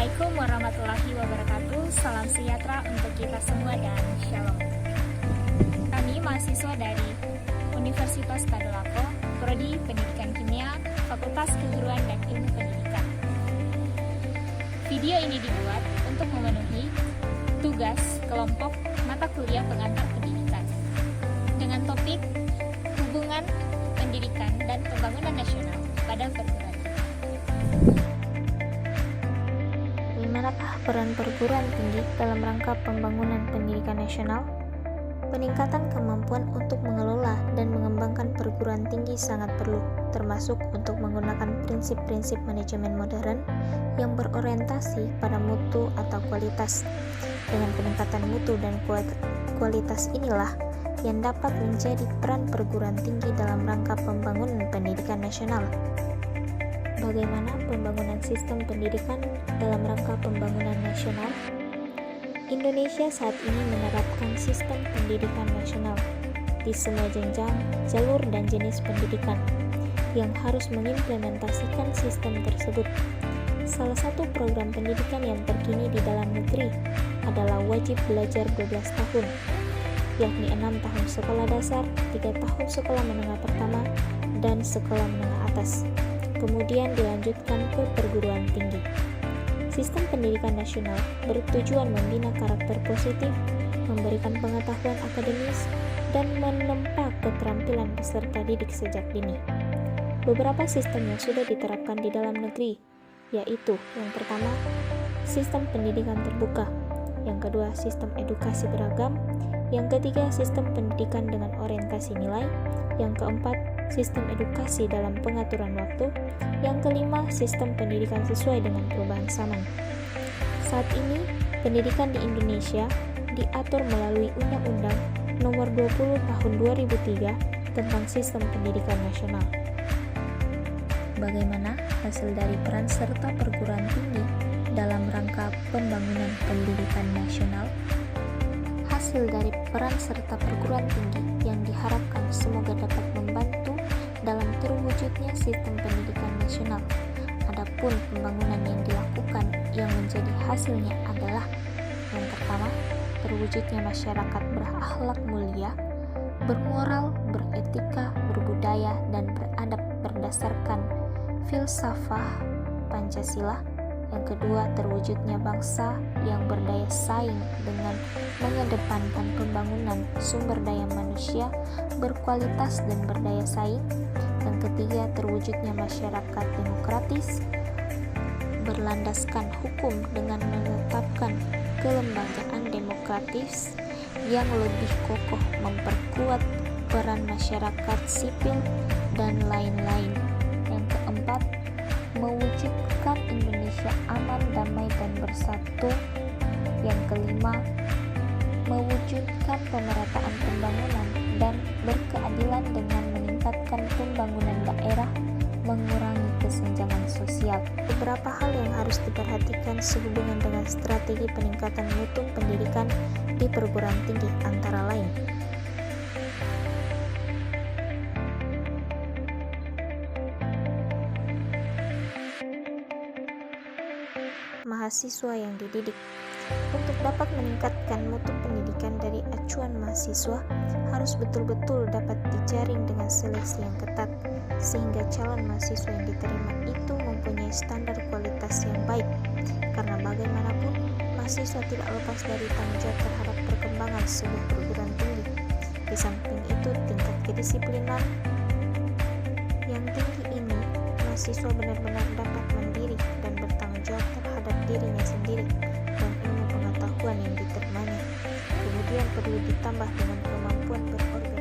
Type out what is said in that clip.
Assalamualaikum warahmatullahi wabarakatuh. Salam sejahtera untuk kita semua dan shalom. Kami mahasiswa dari Universitas Tadulako, Prodi Pendidikan Kimia, Fakultas Keguruan dan Ilmu Pendidikan. Video ini dibuat untuk memenuhi tugas kelompok mata kuliah pengantar pendidikan dengan topik hubungan pendidikan dan pembangunan nasional pada perguruan tinggi. Bagaimanakah peran perguruan tinggi dalam rangka pembangunan pendidikan nasional? Peningkatan kemampuan untuk mengelola dan mengembangkan perguruan tinggi sangat perlu, termasuk untuk menggunakan prinsip-prinsip manajemen modern yang berorientasi pada mutu atau kualitas. Dengan peningkatan mutu dan kualitas inilah yang dapat menjadi peran perguruan tinggi dalam rangka pembangunan pendidikan nasional. Bagaimana pembangunan sistem pendidikan dalam rangka pembangunan nasional? Indonesia saat ini menerapkan sistem pendidikan nasional di semua jenjang, jalur, dan jenis pendidikan yang harus mengimplementasikan sistem tersebut. Salah satu program pendidikan yang terkini di dalam negeri adalah wajib belajar 12 tahun, yakni 6 tahun sekolah dasar, 3 tahun sekolah menengah pertama, dan sekolah menengah atas. Kemudian dilanjutkan ke perguruan tinggi. Sistem pendidikan nasional bertujuan membina karakter positif, memberikan pengetahuan akademis, dan menempa keterampilan peserta didik sejak dini. Beberapa sistem yang sudah diterapkan di dalam negeri, yaitu yang pertama, sistem pendidikan terbuka, yang kedua, sistem edukasi beragam, yang ketiga, sistem pendidikan dengan orientasi nilai, yang keempat, sistem edukasi dalam pengaturan waktu, yang kelima, sistem pendidikan sesuai dengan perubahan zaman. Saat ini, pendidikan di Indonesia diatur melalui Undang-Undang Nomor 20 Tahun 2003 tentang Sistem Pendidikan Nasional. Bagaimana hasil dari peran serta perguruan tinggi dalam rangka pembangunan pendidikan nasional? Hasil dari peran serta perguruan tinggi yang diharapkan semoga dapat membantu dalam terwujudnya sistem pendidikan nasional. Adapun pembangunan yang dilakukan yang menjadi hasilnya adalah yang pertama, terwujudnya masyarakat berakhlak mulia, bermoral, beretika, berbudaya, dan beradab berdasarkan filsafah Pancasila. Yang kedua, terwujudnya bangsa yang berdaya saing dengan mengedepankan pembangunan sumber daya manusia berkualitas dan berdaya saing. Yang ketiga, terwujudnya masyarakat demokratis berlandaskan hukum dengan menetapkan kelembagaan demokratis yang lebih kokoh, memperkuat peran masyarakat sipil, dan lain-lain. Yang keempat, mewujudkan Indonesia aman, damai, dan bersatu. Yang kelima, mewujudkan pemerataan pembangunan dan berkeadilan dengan meningkatkan pembangunan daerah, mengurangi kesenjangan sosial. Beberapa hal yang harus diperhatikan sehubungan dengan strategi peningkatan mutu pendidikan di perguruan tinggi antara lain: mahasiswa yang dididik. Untuk dapat meningkatkan mutu pendidikan dari acuan mahasiswa, harus betul-betul dapat dijaring dengan seleksi yang ketat, sehingga calon mahasiswa yang diterima itu mempunyai standar kualitas yang baik. Karena bagaimanapun, mahasiswa tidak lepas dari tanggung jawab terhadap perkembangan sebuah perguruan tinggi. Di samping itu, tingkat kedisiplinan yang tinggi ini, mahasiswa benar-benar dapat mandiri dan bertanggung jawab terhadap dirinya sendiri dan ilmu pengetahuan yang diterimanya. Kemudian perlu ditambah dengan kemampuan berorganisasi